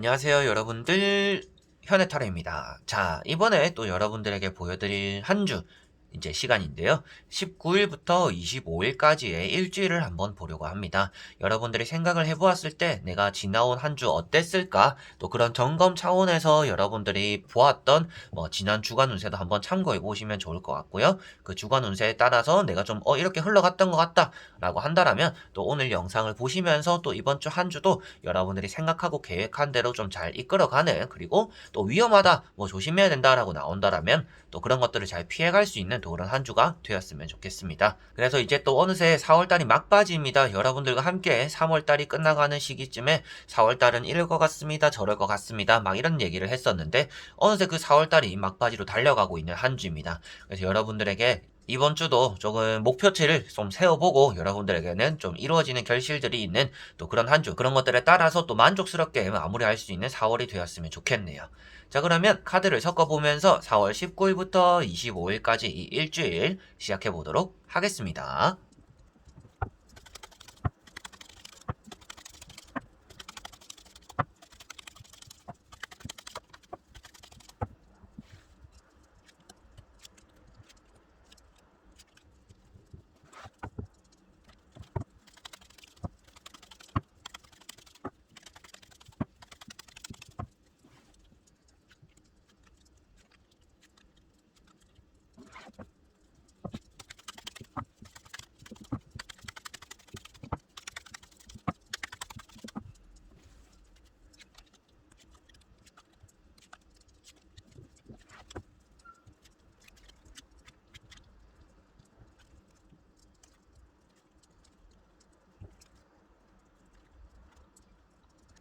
안녕하세요, 여러분들. 현해타로입니다. 자, 이번에 또 여러분들에게 보여드릴 한 주, 이제 시간인데요. 19일부터 25일까지의 일주일을 한번 보려고 합니다. 여러분들이 생각을 해보았을 때 내가 지나온 한 주 어땠을까? 또 그런 점검 차원에서 여러분들이 보았던 지난 주간 운세도 한번 참고해 보시면 좋을 것 같고요. 그 주간 운세에 따라서 내가 좀 이렇게 흘러갔던 것 같다 라고 한다라면 또 오늘 영상을 보시면서 또 이번 주 한 주도 여러분들이 생각하고 계획한 대로 좀 잘 이끌어가는, 그리고 또 위험하다, 조심해야 된다라고 나온다라면 또 그런 것들을 잘 피해갈 수 있는 또 그런 한 주가 되었으면 좋겠습니다. 그래서 이제 또 어느새 4월달이 막바지입니다. 여러분들과 함께 3월달이 끝나가는 시기쯤에 4월달은 이럴 것 같습니다, 저럴 것 같습니다, 막 이런 얘기를 했었는데 어느새 그 4월달이 막바지로 달려가고 있는 한 주입니다. 그래서 여러분들에게 이번 주도 조금 목표치를 좀 세워보고 여러분들에게는 좀 이루어지는 결실들이 있는 또 그런 한 주, 그런 것들에 따라서 또 만족스럽게 마무리할 수 있는 4월이 되었으면 좋겠네요. 자, 그러면 카드를 섞어보면서 4월 19일부터 25일까지 이 일주일 시작해보도록 하겠습니다.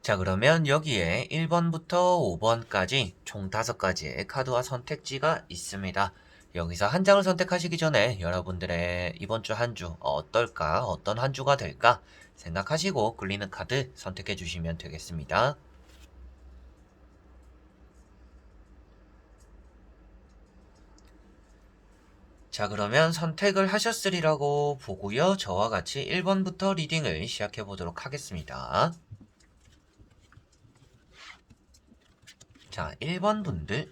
자, 그러면 여기에 1번부터 5번까지 총 5가지의 카드와 선택지가 있습니다. 여기서 한 장을 선택하시기 전에 여러분들의 이번 주 한 주 어떨까, 어떤 한 주가 될까 생각하시고 끌리는 카드 선택해 주시면 되겠습니다. 자, 그러면 선택을 하셨으리라고 보고요. 저와 같이 1번부터 리딩을 시작해 보도록 하겠습니다. 자, 1번 분들.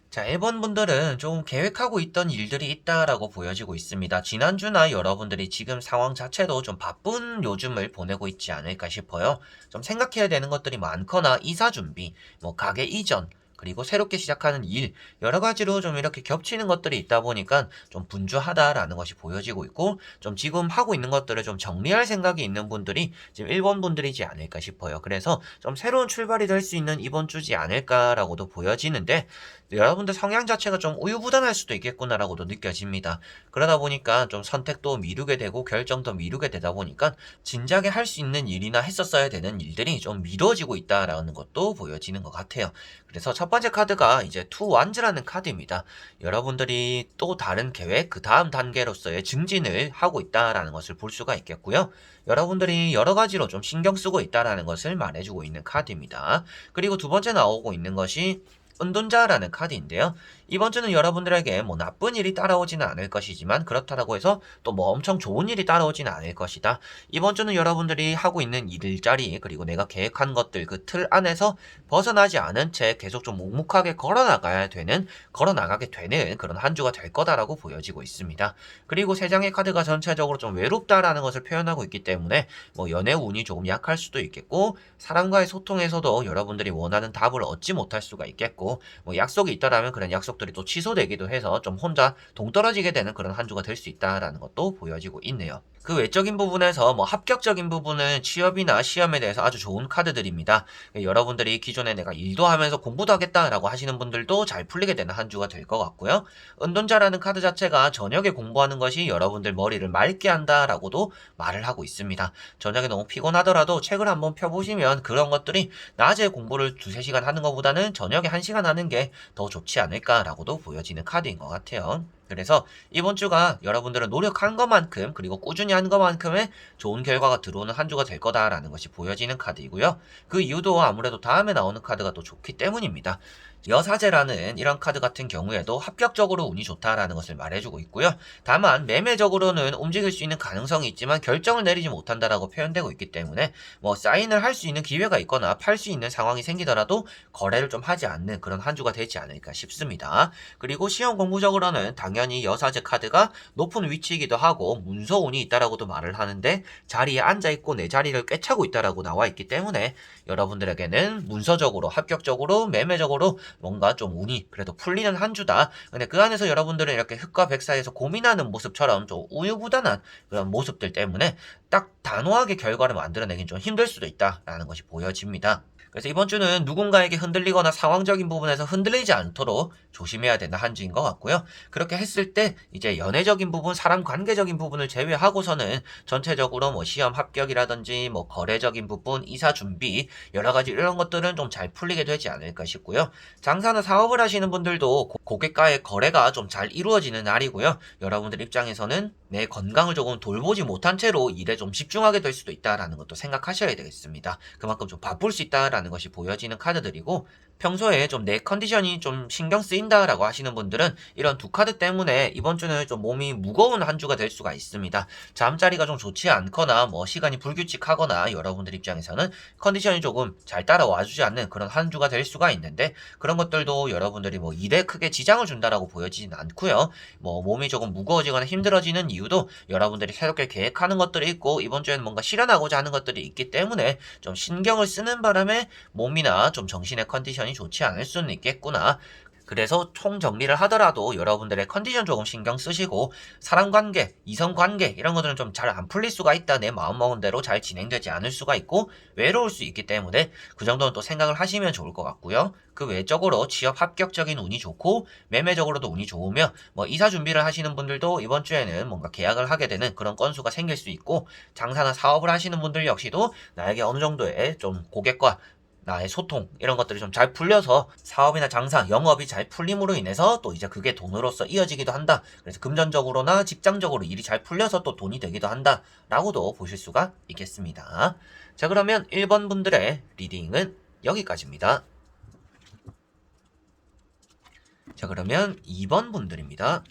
자, 1번 분들은 좀 계획하고 있던 일들이 있다라고 보여지고 있습니다. 지난주나 여러분들이 지금 상황 자체도 좀 바쁜 요즘을 보내고 있지 않을까 싶어요. 좀 생각해야 되는 것들이 많거나 이사 준비, 가게 이전, 그리고 새롭게 시작하는 일, 여러 가지로 좀 이렇게 겹치는 것들이 있다 보니까 좀 분주하다라는 것이 보여지고 있고, 좀 지금 하고 있는 것들을 좀 정리할 생각이 있는 분들이 지금 1번 분들이지 않을까 싶어요. 그래서 좀 새로운 출발이 될 수 있는 이번 주지 않을까라고도 보여지는데, 여러분들 성향 자체가 좀 우유부단할 수도 있겠구나라고도 느껴집니다. 그러다 보니까 좀 선택도 미루게 되고 결정도 미루게 되다 보니까 진작에 할 수 있는 일이나 했었어야 되는 일들이 좀 미뤄지고 있다라는 것도 보여지는 것 같아요. 그래서 첫 번째 카드가 이제 투 완즈라는 카드입니다. 여러분들이 또 다른 계획, 그 다음 단계로서의 증진을 하고 있다라는 것을 볼 수가 있겠고요. 여러분들이 여러 가지로 좀 신경 쓰고 있다라는 것을 말해주고 있는 카드입니다. 그리고 두 번째 나오고 있는 것이 은둔자라는 카드인데요. 이번 주는 여러분들에게 나쁜 일이 따라오지는 않을 것이지만 그렇다고 해서 또 엄청 좋은 일이 따라오지는 않을 것이다. 이번 주는 여러분들이 하고 있는 일자리, 그리고 내가 계획한 것들 그 틀 안에서 벗어나지 않은 채 계속 좀 묵묵하게 걸어나가게 되는 그런 한 주가 될 거다라고 보여지고 있습니다. 그리고 세 장의 카드가 전체적으로 좀 외롭다라는 것을 표현하고 있기 때문에 연애 운이 조금 약할 수도 있겠고, 사람과의 소통에서도 여러분들이 원하는 답을 얻지 못할 수가 있겠고, 약속이 있다라면 그런 약속들이 또 취소되기도 해서 좀 혼자 동떨어지게 되는 그런 한 주가 될 수 있다라는 것도 보여지고 있네요. 그 외적인 부분에서 합격적인 부분은 취업이나 시험에 대해서 아주 좋은 카드들입니다. 여러분들이 기존에 내가 일도 하면서 공부도 하겠다라고 하시는 분들도 잘 풀리게 되는 한 주가 될 것 같고요. 은둔자라는 카드 자체가 저녁에 공부하는 것이 여러분들 머리를 맑게 한다라고도 말을 하고 있습니다. 저녁에 너무 피곤하더라도 책을 한번 펴보시면 그런 것들이 낮에 공부를 2~3시간 하는 것보다는 저녁에 1시간 하는 게 더 좋지 않을까라고도 보여지는 카드인 것 같아요. 그래서 이번 주가 여러분들은 노력한 것만큼 그리고 꾸준히 한 것만큼의 좋은 결과가 들어오는 한 주가 될 거다라는 것이 보여지는 카드이고요. 그 이유도 아무래도 다음에 나오는 카드가 또 좋기 때문입니다. 여사제라는 이런 카드 같은 경우에도 합격적으로 운이 좋다라는 것을 말해주고 있고요. 다만 매매적으로는 움직일 수 있는 가능성이 있지만 결정을 내리지 못한다라고 표현되고 있기 때문에 뭐 사인을 할 수 있는 기회가 있거나 팔 수 있는 상황이 생기더라도 거래를 좀 하지 않는 그런 한 주가 되지 않을까 싶습니다. 그리고 시험 공부적으로는 당연히 여사제 카드가 높은 위치이기도 하고 문서운이 있다라고도 말을 하는데 자리에 앉아있고 내 자리를 꿰차고 있다라고 나와 있기 때문에 여러분들에게는 문서적으로 합격적으로 매매적으로 뭔가 좀 운이 그래도 풀리는 한 주다. 근데 그 안에서 여러분들은 이렇게 흑과 백 사이에서 고민하는 모습처럼 좀 우유부단한 그런 모습들 때문에 딱 단호하게 결과를 만들어내긴 좀 힘들 수도 있다라는 것이 보여집니다. 그래서 이번 주는 누군가에게 흔들리거나 상황적인 부분에서 흔들리지 않도록 조심해야 되는 한 주인 것 같고요. 그렇게 했을 때 이제 연애적인 부분, 사람 관계적인 부분을 제외하고서는 전체적으로 뭐 시험 합격이라든지 뭐 거래적인 부분, 이사 준비 여러 가지 이런 것들은 좀 잘 풀리게 되지 않을까 싶고요. 장사나 사업을 하시는 분들도 고객과의 거래가 좀 잘 이루어지는 날이고요. 여러분들 입장에서는 내 건강을 조금 돌보지 못한 채로 일에 좀 집중하게 될 수도 있다라는 것도 생각하셔야 되겠습니다. 그만큼 좀 바쁠 수 있다라는 것이 보여지는 카드들이고 평소에 좀 내 컨디션이 좀 신경 쓰인다라고 하시는 분들은 이런 두 카드 때문에 이번 주는 좀 몸이 무거운 한 주가 될 수가 있습니다. 잠자리가 좀 좋지 않거나 뭐 시간이 불규칙하거나 여러분들 입장에서는 컨디션이 조금 잘 따라와주지 않는 그런 한 주가 될 수가 있는데 그런 것들도 여러분들이 뭐 일에 크게 지장을 준다라고 보여지진 않고요. 뭐 몸이 조금 무거워지거나 힘들어지는 이유도 여러분들이 새롭게 계획하는 것들이 있고 이번 주에는 뭔가 실현하고자 하는 것들이 있기 때문에 좀 신경을 쓰는 바람에 몸이나 좀 정신의 컨디션이 좋지 않을 수는 있겠구나. 그래서 총 정리를 하더라도 여러분들의 컨디션 조금 신경 쓰시고 사람 관계, 이성 관계 이런 것들은 좀 잘 안 풀릴 수가 있다. 내 마음먹은 대로 잘 진행되지 않을 수가 있고 외로울 수 있기 때문에 그 정도는 또 생각을 하시면 좋을 것 같고요. 그 외적으로 취업 합격적인 운이 좋고 매매적으로도 운이 좋으며 뭐 이사 준비를 하시는 분들도 이번 주에는 뭔가 계약을 하게 되는 그런 건수가 생길 수 있고 장사나 사업을 하시는 분들 역시도 나에게 어느 정도의 좀 고객과 나의 소통 이런 것들이 좀 잘 풀려서 사업이나 장사, 영업이 잘 풀림으로 인해서 또 이제 그게 돈으로서 이어지기도 한다. 그래서 금전적으로나 직장적으로 일이 잘 풀려서 또 돈이 되기도 한다. 라고도 보실 수가 있겠습니다. 자, 그러면 1번 분들의 리딩은 여기까지입니다. 자, 그러면 2번 분들입니다.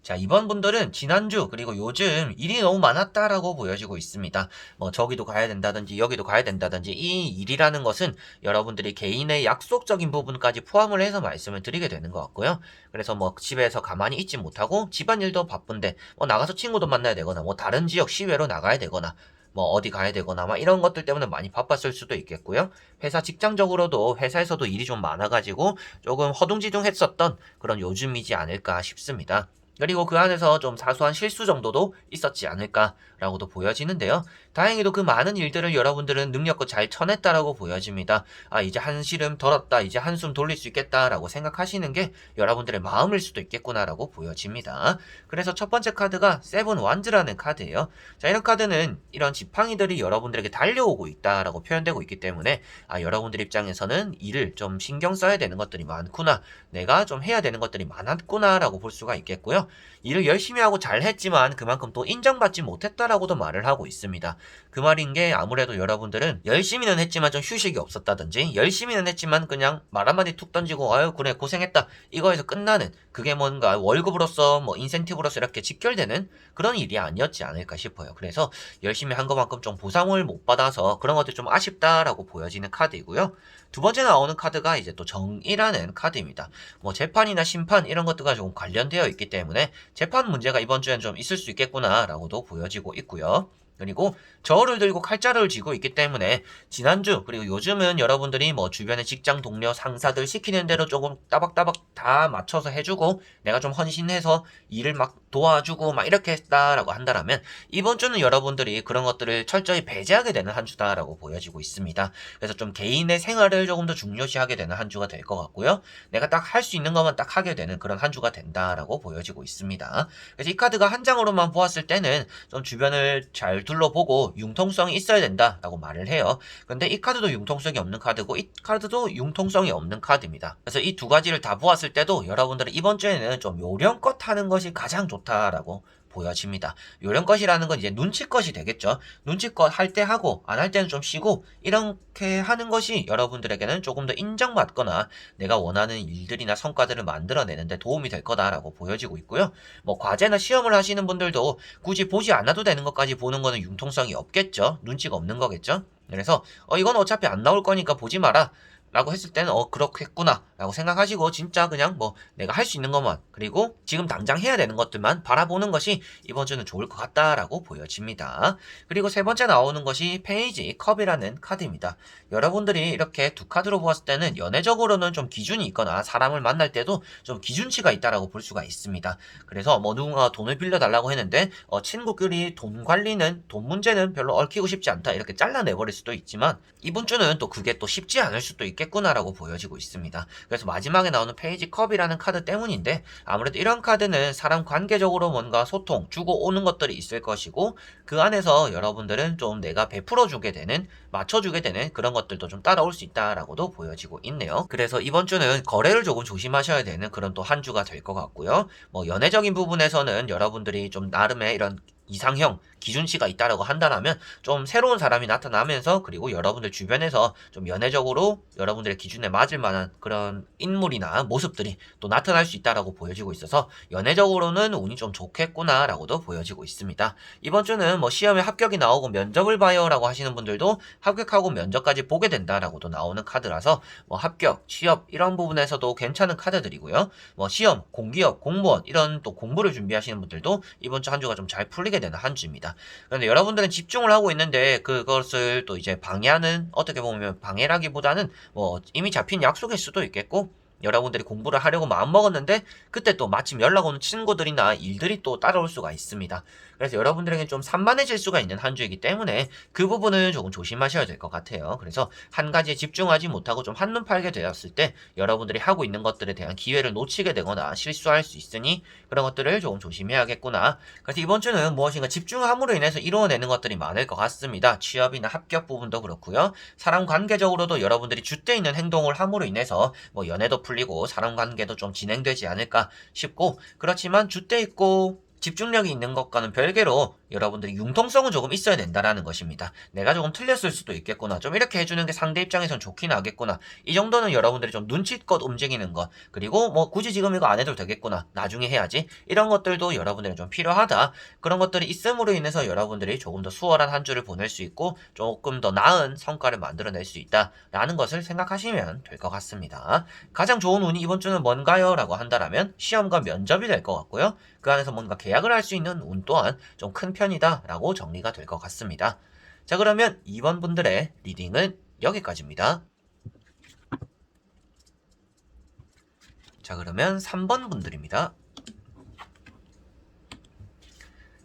자, 이번 분들은 지난주 그리고 요즘 일이 너무 많았다라고 보여지고 있습니다. 뭐 저기도 가야 된다든지 여기도 가야 된다든지 이 일이라는 것은 여러분들이 개인의 약속적인 부분까지 포함을 해서 말씀을 드리게 되는 것 같고요. 그래서 뭐 집에서 가만히 있지 못하고 집안일도 바쁜데 뭐 나가서 친구도 만나야 되거나 뭐 다른 지역 시외로 나가야 되거나 뭐 어디 가야 되거나 막 이런 것들 때문에 많이 바빴을 수도 있겠고요. 회사 직장적으로도 회사에서도 일이 좀 많아가지고 조금 허둥지둥했었던 그런 요즘이지 않을까 싶습니다. 그리고 그 안에서 좀 사소한 실수 정도도 있었지 않을까라고도 보여지는데요. 다행히도 그 많은 일들을 여러분들은 능력껏 잘 쳐냈다라고 보여집니다. 아, 이제 한시름 덜었다, 이제 한숨 돌릴 수 있겠다라고 생각하시는 게 여러분들의 마음일 수도 있겠구나라고 보여집니다. 그래서 첫 번째 카드가 세븐 완즈라는 카드예요. 자, 이런 카드는 이런 지팡이들이 여러분들에게 달려오고 있다라고 표현되고 있기 때문에 아, 여러분들 입장에서는 일을 좀 신경 써야 되는 것들이 많구나, 내가 좀 해야 되는 것들이 많았구나라고 볼 수가 있겠고요. 일을 열심히 하고 잘했지만 그만큼 또 인정받지 못했다라고도 말을 하고 있습니다. 그 말인 게 아무래도 여러분들은 열심히는 했지만 좀 휴식이 없었다든지 열심히는 했지만 그냥 말 한마디 툭 던지고 아유 그래 고생했다 이거에서 끝나는 그게 뭔가 월급으로서 뭐 인센티브로서 이렇게 직결되는 그런 일이 아니었지 않을까 싶어요. 그래서 열심히 한 것만큼 좀 보상을 못 받아서 그런 것들이 좀 아쉽다라고 보여지는 카드이고요. 두 번째 나오는 카드가 이제 또 정의라는 카드입니다. 뭐 재판이나 심판 이런 것들과 조금 관련되어 있기 때문에 재판 문제가 이번 주엔 좀 있을 수 있겠구나라고도 보여지고 있고요. 그리고 저울을 들고 칼자루를 쥐고 있기 때문에 지난주 그리고 요즘은 여러분들이 뭐 주변의 직장 동료 상사들 시키는 대로 조금 따박따박 다 맞춰서 해주고 내가 좀 헌신해서 일을 막 도와주고 막 이렇게 했다라고 한다라면 이번 주는 여러분들이 그런 것들을 철저히 배제하게 되는 한 주다라고 보여지고 있습니다. 그래서 좀 개인의 생활을 조금 더 중요시하게 되는 한 주가 될 것 같고요. 내가 딱 할 수 있는 것만 딱 하게 되는 그런 한 주가 된다라고 보여지고 있습니다. 그래서 이 카드가 한 장으로만 보았을 때는 좀 주변을 잘 둘러보고 융통성이 있어야 된다라고 말을 해요. 근데 이 카드도 융통성이 없는 카드고 이 카드도 융통성이 없는 카드입니다. 그래서 이 두 가지를 다 보았을 때도 여러분들은 이번 주에는 좀 요령껏 하는 것이 가장 좋다라고 보여집니다. 요령껏이라는 건 이제 눈치껏이 되겠죠. 눈치껏 할 때 하고 안 할 때는 좀 쉬고 이렇게 하는 것이 여러분들에게는 조금 더 인정받거나 내가 원하는 일들이나 성과들을 만들어내는데 도움이 될 거다라고 보여지고 있고요. 뭐 과제나 시험을 하시는 분들도 굳이 보지 않아도 되는 것까지 보는 거는 융통성이 없겠죠. 눈치가 없는 거겠죠. 그래서 이건 어차피 안 나올 거니까 보지 마라 라고 했을 때는 그렇겠구나 라고 생각하시고 진짜 그냥 뭐 내가 할 수 있는 것만 그리고 지금 당장 해야 되는 것들만 바라보는 것이 이번 주는 좋을 것 같다라고 보여집니다. 그리고 세 번째 나오는 것이 페이지 컵이라는 카드입니다. 여러분들이 이렇게 두 카드로 보았을 때는 연애적으로는 좀 기준이 있거나 사람을 만날 때도 좀 기준치가 있다라고 볼 수가 있습니다. 그래서 뭐 누군가 돈을 빌려달라고 했는데 친구끼리 돈 관리는 돈 문제는 별로 얽히고 싶지 않다 이렇게 잘라내버릴 수도 있지만 이번 주는 또 그게 또 쉽지 않을 수도 있겠구나라고 보여지고 있습니다. 그래서 마지막에 나오는 페이지 컵이라는 카드 때문인데 아무래도 이런 카드는 사람 관계적으로 뭔가 소통, 주고 오는 것들이 있을 것이고 그 안에서 여러분들은 좀 내가 베풀어주게 되는, 맞춰주게 되는 그런 것들도 좀 따라올 수 있다라고도 보여지고 있네요. 그래서 이번 주는 거래를 조금 조심하셔야 되는 그런 또 한 주가 될 것 같고요. 뭐 연애적인 부분에서는 여러분들이 좀 나름의 이런 이상형, 기준치가 있다라고 한다면 좀 새로운 사람이 나타나면서 그리고 여러분들 주변에서 좀 연애적으로 여러분들의 기준에 맞을 만한 그런 인물이나 모습들이 또 나타날 수 있다라고 보여지고 있어서 연애적으로는 운이 좀 좋겠구나라고도 보여지고 있습니다. 이번 주는 뭐 시험에 합격이 나오고 면접을 봐요라고 하시는 분들도 합격하고 면접까지 보게 된다라고도 나오는 카드라서 뭐 합격, 취업 이런 부분에서도 괜찮은 카드들이고요. 뭐 시험, 공기업, 공무원 이런 또 공부를 준비하시는 분들도 이번 주 한 주가 좀 잘 풀리게 되는 한 주입니다. 그런데 여러분들은 집중을 하고 있는데 그것을 또 이제 방해하는 어떻게 보면 방해라기보다는 뭐 이미 잡힌 약속일 수도 있겠고 여러분들이 공부를 하려고 마음먹었는데 그때 또 마침 연락 오는 친구들이나 일들이 또 따라올 수가 있습니다. 그래서 여러분들에게 좀 산만해질 수가 있는 한 주이기 때문에 그 부분을 조금 조심하셔야 될 것 같아요. 그래서 한 가지에 집중하지 못하고 좀 한눈 팔게 되었을 때 여러분들이 하고 있는 것들에 대한 기회를 놓치게 되거나 실수할 수 있으니 그런 것들을 조금 조심해야겠구나. 그래서 이번 주는 무엇인가 집중함으로 인해서 이루어내는 것들이 많을 것 같습니다. 취업이나 합격 부분도 그렇고요. 사람 관계적으로도 여러분들이 줏대 있는 행동을 함으로 인해서 뭐 연애도 풀리고 사람 관계도 좀 진행되지 않을까 싶고 그렇지만 줏대 있고 집중력이 있는 것과는 별개로 여러분들이 융통성은 조금 있어야 된다라는 것입니다. 내가 조금 틀렸을 수도 있겠구나. 좀 이렇게 해주는 게 상대 입장에선 좋긴 하겠구나. 이 정도는 여러분들이 좀 눈치껏 움직이는 것. 그리고 뭐 굳이 지금 이거 안 해도 되겠구나. 나중에 해야지. 이런 것들도 여러분들이 좀 필요하다. 그런 것들이 있음으로 인해서 여러분들이 조금 더 수월한 한 주를 보낼 수 있고 조금 더 나은 성과를 만들어낼 수 있다라는 것을 생각하시면 될 것 같습니다. 가장 좋은 운이 이번 주는 뭔가요? 라고 한다면 시험과 면접이 될 것 같고요. 그 안에서 뭔가 계약을 할 수 있는 운 또한 좀 큰 편이다 라고 정리가 될 것 같습니다. 자, 그러면 2번 분들의 리딩은 여기까지입니다. 자, 그러면 3번 분들입니다.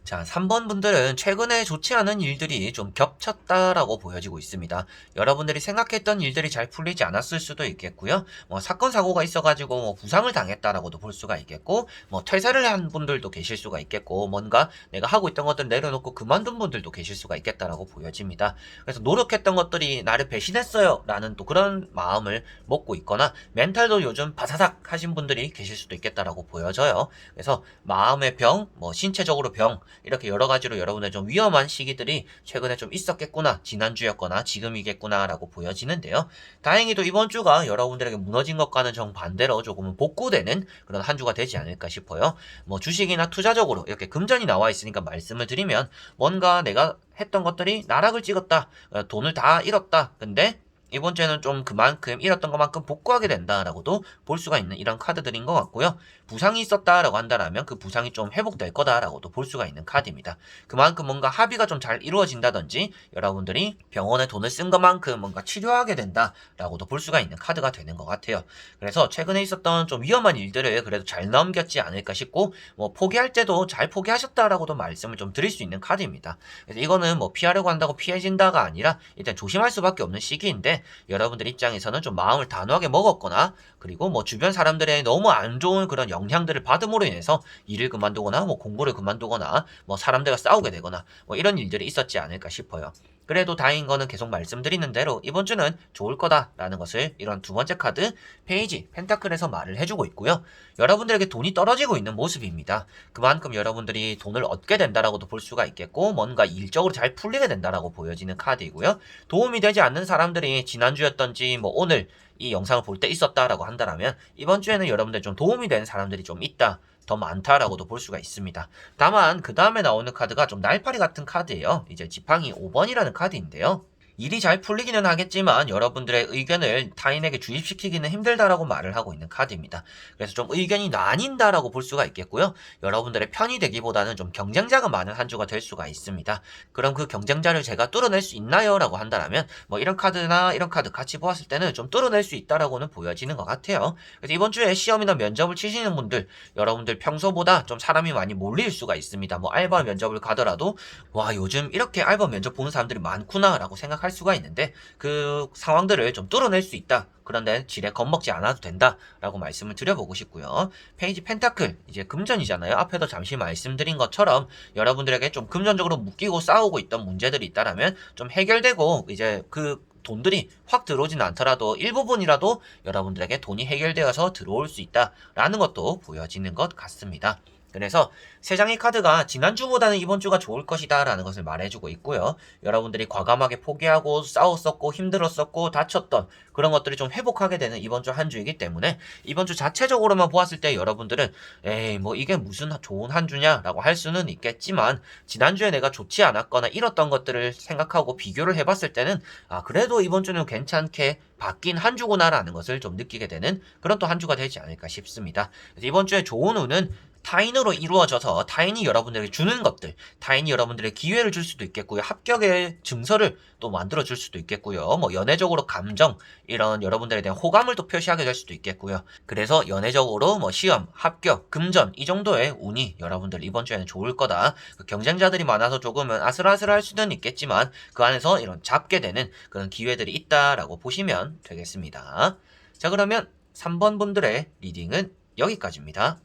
자, 3번 분들은 최근에 좋지 않은 일들이 좀 겹쳤다라고 보여지고 있습니다. 여러분들이 생각했던 일들이 잘 풀리지 않았을 수도 있겠고요. 뭐 사건 사고가 있어가지고 뭐 부상을 당했다라고도 볼 수가 있겠고, 뭐 퇴사를 한 분들도 계실 수가 있겠고, 뭔가 내가 하고 있던 것들 내려놓고 그만둔 분들도 계실 수가 있겠다라고 보여집니다. 그래서 노력했던 것들이 나를 배신했어요라는 또 그런 마음을 먹고 있거나 멘탈도 요즘 바사삭 하신 분들이 계실 수도 있겠다라고 보여져요. 그래서 마음의 병, 뭐 신체적으로 병 이렇게 여러 가지로 여러분의 좀 위험한 시기들이 최근에 좀 있었겠구나, 지난주였거나 지금이겠구나 라고 보여지는데요. 다행히도 이번 주가 여러분들에게 무너진 것과는 정반대로 조금은 복구되는 그런 한 주가 되지 않을까 싶어요. 뭐 주식이나 투자적으로 이렇게 금전이 나와 있으니까 말씀을 드리면 뭔가 내가 했던 것들이 나락을 찍었다, 돈을 다 잃었다. 근데 이번 주에는 좀 그만큼 잃었던 것만큼 복구하게 된다라고도 볼 수가 있는 이런 카드들인 것 같고요. 부상이 있었다라고 한다면 그 부상이 좀 회복될 거다라고도 볼 수가 있는 카드입니다. 그만큼 뭔가 합의가 좀 잘 이루어진다든지 여러분들이 병원에 돈을 쓴 것만큼 뭔가 치료하게 된다라고도 볼 수가 있는 카드가 되는 것 같아요. 그래서 최근에 있었던 좀 위험한 일들을 그래도 잘 넘겼지 않을까 싶고 뭐 포기할 때도 잘 포기하셨다라고도 말씀을 좀 드릴 수 있는 카드입니다. 그래서 이거는 뭐 피하려고 한다고 피해진다가 아니라 일단 조심할 수밖에 없는 시기인데 여러분들 입장에서는 좀 마음을 단호하게 먹었거나 그리고 뭐 주변 사람들의 너무 안 좋은 그런 영향들을 받음으로 인해서 일을 그만두거나 뭐 공부를 그만두거나 뭐 사람들과 싸우게 되거나 뭐 이런 일들이 있었지 않을까 싶어요. 그래도 다행인 거는 계속 말씀드리는 대로 이번 주는 좋을 거다라는 것을 이런 두 번째 카드 페이지 펜타클에서 말을 해주고 있고요. 여러분들에게 돈이 떨어지고 있는 모습입니다. 그만큼 여러분들이 돈을 얻게 된다라고도 볼 수가 있겠고 뭔가 일적으로 잘 풀리게 된다라고 보여지는 카드이고요. 도움이 되지 않는 사람들이 지난주였던지 뭐 오늘 이 영상을 볼 때 있었다라고 한다면 이번 주에는 여러분들 좀 도움이 되는 사람들이 좀 있다. 더 많다라고도 볼 수가 있습니다. 다만 그 다음에 나오는 카드가 좀 날파리 같은 카드예요. 이제 지팡이 5번이라는 카드인데요. 일이 잘 풀리기는 하겠지만 여러분들의 의견을 타인에게 주입시키기는 힘들다라고 말을 하고 있는 카드입니다. 그래서 좀 의견이 나뉜다라고 볼 수가 있겠고요. 여러분들의 편이 되기보다는 좀 경쟁자가 많은 한 주가 될 수가 있습니다. 그럼 그 경쟁자를 제가 뚫어낼 수 있나요? 라고 한다면 뭐 이런 카드나 이런 카드 같이 보았을 때는 좀 뚫어낼 수 있다라고는 보여지는 것 같아요. 그래서 이번 주에 시험이나 면접을 치시는 분들 여러분들 평소보다 좀 사람이 많이 몰릴 수가 있습니다. 뭐 알바 면접을 가더라도 와 요즘 이렇게 알바 면접 보는 사람들이 많구나 라고 생각할 수가 있는데 그 상황들을 좀 뚫어낼 수 있다. 그런데 지레 겁먹지 않아도 된다 라고 말씀을 드려보고 싶고요. 페이지 펜타클 이제 금전이잖아요. 앞에도 잠시 말씀드린 것처럼 여러분들에게 좀 금전적으로 묶이고 싸우고 있던 문제들이 있다면 좀 해결되고 이제 그 돈들이 확 들어오진 않더라도 일부분이라도 여러분들에게 돈이 해결되어서 들어올 수 있다라는 것도 보여지는 것 같습니다. 그래서 세 장의 카드가 지난주보다는 이번 주가 좋을 것이다 라는 것을 말해주고 있고요. 여러분들이 과감하게 포기하고 싸웠었고 힘들었었고 다쳤던 그런 것들이 좀 회복하게 되는 이번 주 한 주이기 때문에 이번 주 자체적으로만 보았을 때 여러분들은 에이 뭐 이게 무슨 좋은 한 주냐 라고 할 수는 있겠지만 지난주에 내가 좋지 않았거나 잃었던 것들을 생각하고 비교를 해봤을 때는 아 그래도 이번 주는 괜찮게 바뀐 한 주구나라는 것을 좀 느끼게 되는 그런 또 한 주가 되지 않을까 싶습니다. 그래서 이번 주에 좋은 운은 타인으로 이루어져서 타인이 여러분들에게 주는 것들, 타인이 여러분들에게 기회를 줄 수도 있겠고요. 합격의 증서를 또 만들어 줄 수도 있겠고요. 뭐 연애적으로 감정, 이런 여러분들에 대한 호감을 또 표시하게 될 수도 있겠고요. 그래서 연애적으로 뭐 시험, 합격, 금전 이 정도의 운이 여러분들 이번 주에는 좋을 거다. 그 경쟁자들이 많아서 조금은 아슬아슬할 수는 있겠지만 그 안에서 이런 잡게 되는 그런 기회들이 있다라고 보시면 되겠습니다. 자 그러면 3번 분들의 리딩은 여기까지입니다.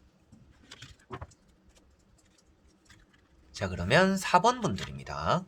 자 그러면 4번 분들입니다.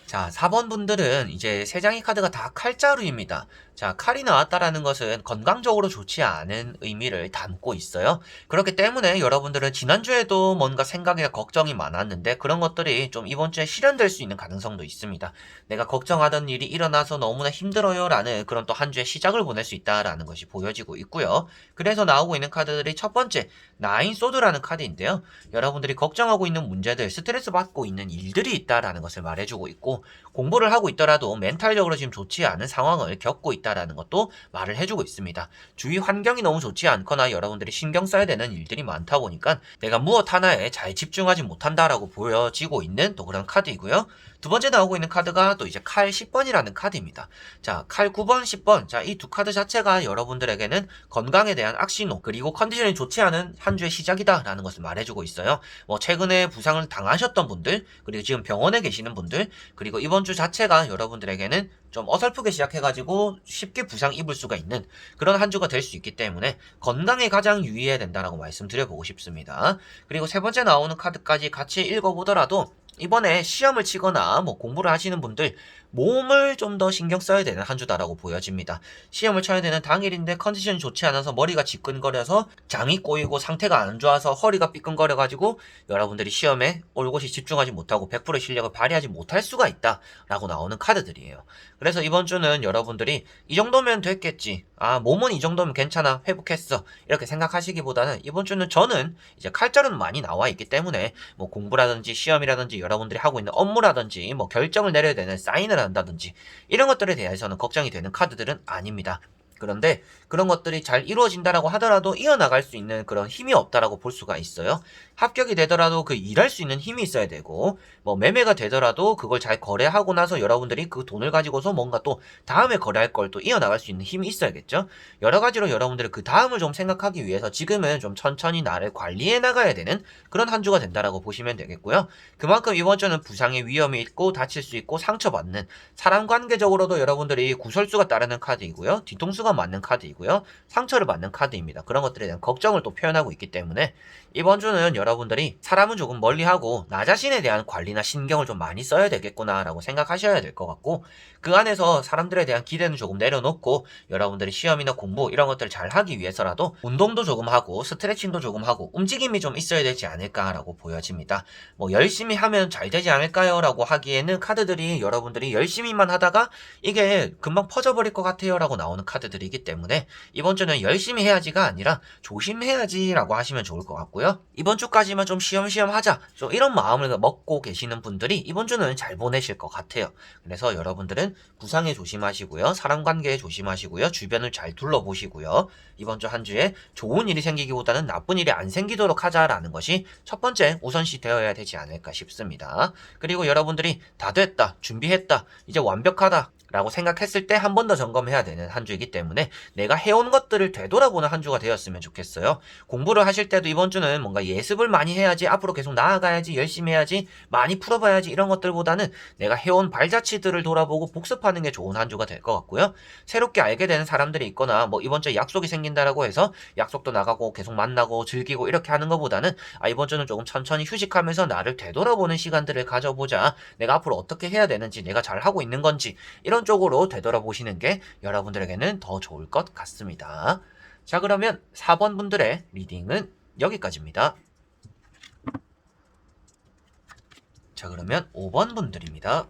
자 4번 분들은 이제 세 장의 카드가 다 칼자루입니다. 자 칼이 나왔다라는 것은 건강적으로 좋지 않은 의미를 담고 있어요. 그렇기 때문에 여러분들은 지난주에도 뭔가 생각이나 걱정이 많았는데 그런 것들이 좀 이번 주에 실현될 수 있는 가능성도 있습니다. 내가 걱정하던 일이 일어나서 너무나 힘들어요 라는 그런 또 한 주의 시작을 보낼 수 있다라는 것이 보여지고 있고요. 그래서 나오고 있는 카드들이 첫 번째 나인 소드라는 카드인데요. 여러분들이 걱정하고 있는 문제들, 스트레스 받고 있는 일들이 있다라는 것을 말해주고 있고 공부를 하고 있더라도 멘탈적으로 지금 좋지 않은 상황을 겪고 있다라는 것도 말을 해주고 있습니다. 주위 환경이 너무 좋지 않거나 여러분들이 신경 써야 되는 일들이 많다 보니까 내가 무엇 하나에 잘 집중하지 못한다라고 보여지고 있는 또 그런 카드이고요. 두 번째 나오고 있는 카드가 또 이제 칼 10번이라는 카드입니다. 자, 칼 9번, 10번. 자, 이 두 카드 자체가 여러분들에게는 건강에 대한 악신호, 그리고 컨디션이 좋지 않은 한 주의 시작이다라는 것을 말해주고 있어요. 뭐, 최근에 부상을 당하셨던 분들, 그리고 지금 병원에 계시는 분들, 그리고 이번 주 자체가 여러분들에게는 좀 어설프게 시작해가지고 쉽게 부상 입을 수가 있는 그런 한 주가 될 수 있기 때문에 건강에 가장 유의해야 된다라고 말씀드려보고 싶습니다. 그리고 세 번째 나오는 카드까지 같이 읽어보더라도 이번에 시험을 치거나 뭐 공부를 하시는 분들 몸을 좀 더 신경 써야 되는 한 주다라고 보여집니다. 시험을 쳐야 되는 당일인데 컨디션이 좋지 않아서 머리가 지끈거려서 장이 꼬이고 상태가 안 좋아서 허리가 삐끈거려가지고 여러분들이 시험에 올곧이 집중하지 못하고 100%의 실력을 발휘하지 못할 수가 있다라고 나오는 카드들이에요. 그래서 이번 주는 여러분들이 이 정도면 됐겠지. 아 몸은 이 정도면 괜찮아. 회복했어. 이렇게 생각하시기보다는 이번 주는 저는 이제 칼자루는 많이 나와 있기 때문에 뭐 공부라든지 시험이라든지 여러분들이 하고 있는 업무라든지 뭐 결정을 내려야 되는 사인을 한다든지 이런 것들에 대해서는 걱정이 되는 카드들은 아닙니다. 그런데 그런 것들이 잘 이루어진다라고 하더라도 이어나갈 수 있는 그런 힘이 없다라고 볼 수가 있어요. 합격이 되더라도 그 일할 수 있는 힘이 있어야 되고, 뭐 매매가 되더라도 그걸 잘 거래하고 나서 여러분들이 그 돈을 가지고서 뭔가 또 다음에 거래할 걸 또 이어나갈 수 있는 힘이 있어야겠죠. 여러 가지로 여러분들이 그 다음을 좀 생각하기 위해서 지금은 좀 천천히 나를 관리해 나가야 되는 그런 한 주가 된다라고 보시면 되겠고요. 그만큼 이번 주는 부상의 위험이 있고 다칠 수 있고 상처받는, 사람 관계적으로도 여러분들이 구설수가 따르는 카드이고요. 뒤통수가 맞는 카드이고요. 상처를 받는 카드입니다. 그런 것들에 대한 걱정을 또 표현하고 있기 때문에 이번 주는 여러분들이 사람은 조금 멀리하고 나 자신에 대한 관리나 신경을 좀 많이 써야 되겠구나라고 생각하셔야 될 것 같고, 그 안에서 사람들에 대한 기대는 조금 내려놓고 여러분들이 시험이나 공부 이런 것들을 잘 하기 위해서라도 운동도 조금 하고 스트레칭도 조금 하고 움직임이 좀 있어야 되지 않을까라고 보여집니다. 뭐 열심히 하면 잘 되지 않을까요? 라고 하기에는 카드들이 여러분들이 열심히만 하다가 이게 금방 퍼져버릴 것 같아요 라고 나오는 카드들이기 때문에 이번 주는 열심히 해야지가 아니라 조심해야지 라고 하시면 좋을 것 같고요. 이번 주까지만 좀 쉬엄쉬엄 하자, 좀 이런 마음을 먹고 계시는 분들이 이번 주는 잘 보내실 것 같아요. 그래서 여러분들은 구상에 조심하시고요. 사람 관계에 조심하시고요. 주변을 잘 둘러보시고요. 이번 주 한 주에 좋은 일이 생기기보다는 나쁜 일이 안 생기도록 하자라는 것이 첫 번째 우선시 되어야 되지 않을까 싶습니다. 그리고 여러분들이 다 됐다, 준비했다, 이제 완벽하다 라고 생각했을 때 한 번 더 점검해야 되는 한 주이기 때문에 내가 해온 것들을 되돌아보는 한 주가 되었으면 좋겠어요. 공부를 하실 때도 이번 주는 뭔가 예습을 많이 해야지, 앞으로 계속 나아가야지, 열심히 해야지, 많이 풀어봐야지 이런 것들보다는 내가 해온 발자취들을 돌아보고 복습하는 게 좋은 한 주가 될 것 같고요. 새롭게 알게 되는 사람들이 있거나 뭐 이번 주에 약속이 생긴다라고 해서 약속도 나가고 계속 만나고 즐기고 이렇게 하는 것보다는 이번 주는 조금 천천히 휴식하면서 나를 되돌아보는 시간들을 가져보자, 내가 앞으로 어떻게 해야 되는지, 내가 잘하고 있는 건지 이런 쪽으로 되돌아보시는 게 여러분들에게는 더 좋을 것 같습니다. 자, 그러면 4번 분들의 리딩은 여기까지입니다. 자, 그러면 5번 분들입니다.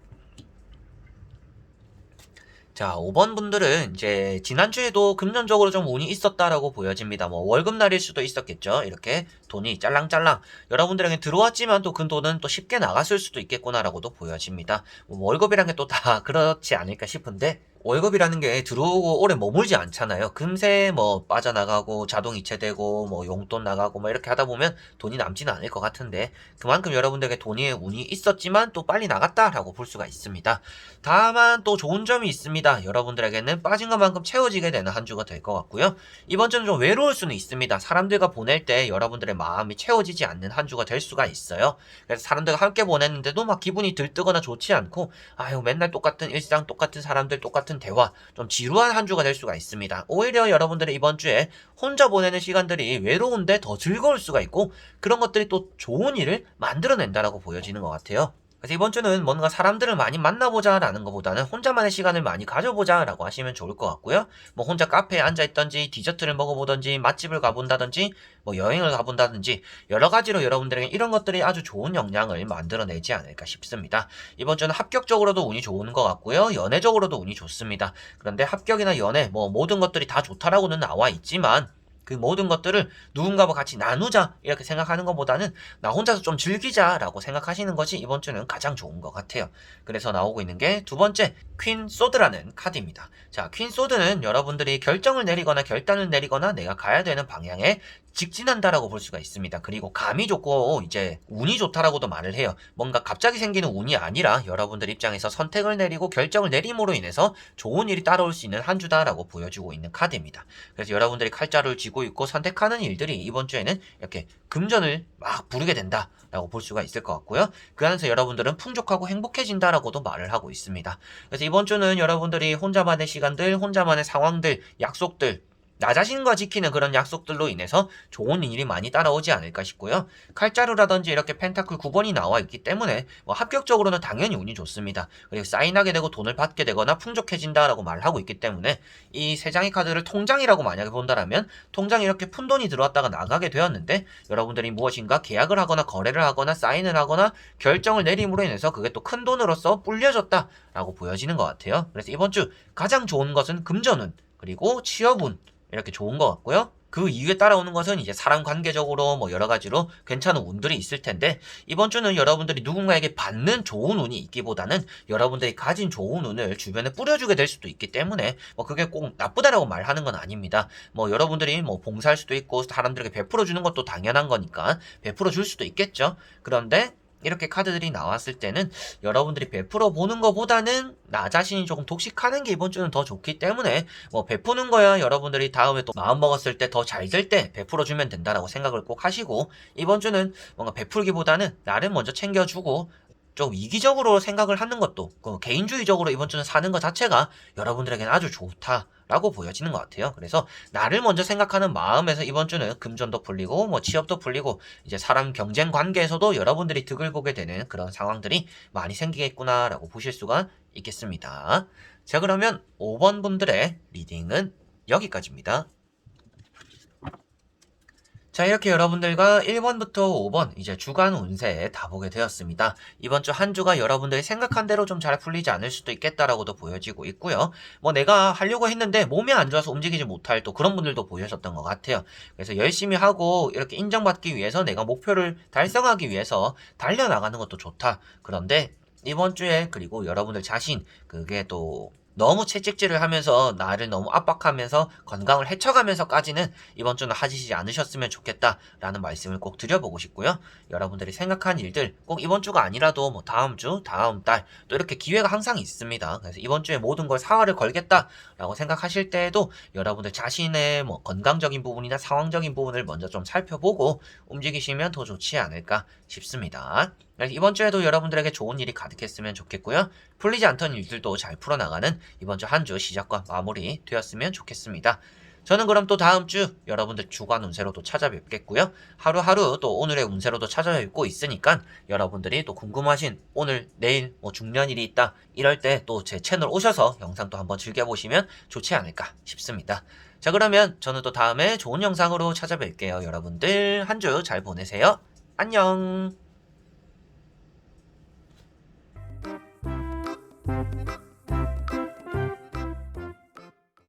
자, 5번 분들은 이제 지난주에도 금전적으로 좀 운이 있었다라고 보여집니다. 뭐 월급날일 수도 있었겠죠. 이렇게 돈이 짤랑짤랑 여러분들에게 들어왔지만 또 그 돈은 또 쉽게 나갔을 수도 있겠구나라고도 보여집니다. 뭐 월급이란 게 또 다 그렇지 않을까 싶은데, 월급이라는 게 들어오고 오래 머물지 않잖아요. 금세 뭐 빠져나가고 자동 이체되고 뭐 용돈 나가고 뭐 이렇게 하다 보면 돈이 남지는 않을 것 같은데, 그만큼 여러분들에게 돈이 운이 있었지만 또 빨리 나갔다라고 볼 수가 있습니다. 다만 또 좋은 점이 있습니다. 여러분들에게는 빠진 것만큼 채워지게 되는 한 주가 될 것 같고요. 이번 주는 좀 외로울 수는 있습니다. 사람들과 보낼 때 여러분들의 마음이 채워지지 않는 한 주가 될 수가 있어요. 그래서 사람들과 함께 보냈는데도 막 기분이 들뜨거나 좋지 않고, 아유 맨날 똑같은 일상, 똑같은 사람들, 똑같은 대화, 좀 지루한 한 주가 될 수가 있습니다. 오히려 여러분들의 이번 주에 혼자 보내는 시간들이 외로운데 더 즐거울 수가 있고, 그런 것들이 또 좋은 일을 만들어낸다라고 보여지는 것 같아요. 그래서 이번 주는 뭔가 사람들을 많이 만나보자 라는 것보다는 혼자만의 시간을 많이 가져보자 라고 하시면 좋을 것 같고요. 뭐 혼자 카페에 앉아있던지, 디저트를 먹어보던지, 맛집을 가본다든지, 뭐 여행을 가본다든지 여러 가지로 여러분들에게 이런 것들이 아주 좋은 영향을 만들어내지 않을까 싶습니다. 이번 주는 합격적으로도 운이 좋은 것 같고요. 연애적으로도 운이 좋습니다. 그런데 합격이나 연애 뭐 모든 것들이 다 좋다라고는 나와 있지만, 그 모든 것들을 누군가와 같이 나누자 이렇게 생각하는 것보다는 나 혼자서 좀 즐기자라고 생각하시는 것이 이번 주는 가장 좋은 것 같아요. 그래서 나오고 있는 게 두 번째 퀸 소드라는 카드입니다. 자, 퀸 소드는 여러분들이 결정을 내리거나 결단을 내리거나 내가 가야 되는 방향에 직진한다라고 볼 수가 있습니다. 그리고 감이 좋고 이제 운이 좋다라고도 말을 해요. 뭔가 갑자기 생기는 운이 아니라 여러분들 입장에서 선택을 내리고 결정을 내림으로 인해서 좋은 일이 따라올 수 있는 한 주다라고 보여주고 있는 카드입니다. 그래서 여러분들이 칼자루를 쥐고 있고 선택하는 일들이 이번 주에는 이렇게 금전을 막 부르게 된다라고 볼 수가 있을 것 같고요. 그 안에서 여러분들은 풍족하고 행복해진다라고도 말을 하고 있습니다. 그래서 이번 주는 여러분들이 혼자만의 시간들, 혼자만의 상황들, 약속들, 나 자신과 지키는 그런 약속들로 인해서 좋은 일이 많이 따라오지 않을까 싶고요. 칼자루라든지 이렇게 펜타클 9번이 나와 있기 때문에 뭐 합격적으로는 당연히 운이 좋습니다. 그리고 사인하게 되고 돈을 받게 되거나 풍족해진다라고 말하고 있기 때문에 이 세 장의 카드를 통장이라고 만약에 본다라면 통장에 이렇게 푼돈이 들어왔다가 나가게 되었는데, 여러분들이 무엇인가 계약을 하거나 거래를 하거나 사인을 하거나 결정을 내림으로 인해서 그게 또 큰 돈으로서 불려졌다라고 보여지는 것 같아요. 그래서 이번 주 가장 좋은 것은 금전운, 그리고 취업운 이렇게 좋은 것 같고요. 그 이후에 따라오는 것은 이제 사람 관계적으로 뭐 여러 가지로 괜찮은 운들이 있을 텐데, 이번 주는 여러분들이 누군가에게 받는 좋은 운이 있기보다는 여러분들이 가진 좋은 운을 주변에 뿌려주게 될 수도 있기 때문에 뭐 그게 꼭 나쁘다라고 말하는 건 아닙니다. 뭐 여러분들이 뭐 봉사할 수도 있고 사람들에게 베풀어 주는 것도 당연한 거니까 베풀어 줄 수도 있겠죠. 그런데 이렇게 카드들이 나왔을 때는 여러분들이 베풀어 보는 것보다는 나 자신이 조금 독식하는 게 이번 주는 더 좋기 때문에 뭐 베푸는 거야 여러분들이 다음에 또 마음 먹었을 때 더 잘 될 때 베풀어 주면 된다라고 생각을 꼭 하시고, 이번 주는 뭔가 베풀기보다는 나를 먼저 챙겨주고 좀 이기적으로 생각을 하는 것도, 개인주의적으로 이번 주는 사는 것 자체가 여러분들에게는 아주 좋다라고 보여지는 것 같아요. 그래서 나를 먼저 생각하는 마음에서 이번 주는 금전도 풀리고 뭐 취업도 풀리고 이제 사람 경쟁 관계에서도 여러분들이 득을 보게 되는 그런 상황들이 많이 생기겠구나라고 보실 수가 있겠습니다. 자, 그러면 5번 분들의 리딩은 여기까지입니다. 자, 이렇게 여러분들과 1번부터 5번 이제 주간 운세 다 보게 되었습니다. 이번 주 한 주가 여러분들이 생각한 대로 좀 잘 풀리지 않을 수도 있겠다라고도 보여지고 있고요. 뭐 내가 하려고 했는데 몸이 안 좋아서 움직이지 못할 또 그런 분들도 보여졌던 것 같아요. 그래서 열심히 하고 이렇게 인정받기 위해서 내가 목표를 달성하기 위해서 달려나가는 것도 좋다. 그런데 이번 주에 그리고 여러분들 자신 그게 또 너무 채찍질을 하면서 나를 너무 압박하면서 건강을 해쳐가면서까지는 이번 주는 하시지 않으셨으면 좋겠다라는 말씀을 꼭 드려보고 싶고요. 여러분들이 생각한 일들 꼭 이번 주가 아니라도 뭐 다음 주, 다음 달 또 이렇게 기회가 항상 있습니다. 그래서 이번 주에 모든 걸 사활을 걸겠다라고 생각하실 때에도 여러분들 자신의 뭐 건강적인 부분이나 상황적인 부분을 먼저 좀 살펴보고 움직이시면 더 좋지 않을까 싶습니다. 이번 주에도 여러분들에게 좋은 일이 가득했으면 좋겠고요. 풀리지 않던 일들도 잘 풀어나가는 이번 주 한 주 시작과 마무리 되었으면 좋겠습니다. 저는 그럼 또 다음 주 여러분들 주간 운세로도 찾아뵙겠고요. 하루하루 또 오늘의 운세로도 찾아뵙고 있으니까 여러분들이 또 궁금하신 오늘, 내일 뭐 중요한 일이 있다 이럴 때 또 제 채널 오셔서 영상 또 한번 즐겨보시면 좋지 않을까 싶습니다. 자, 그러면 저는 또 다음에 좋은 영상으로 찾아뵐게요. 여러분들 한 주 잘 보내세요. 안녕.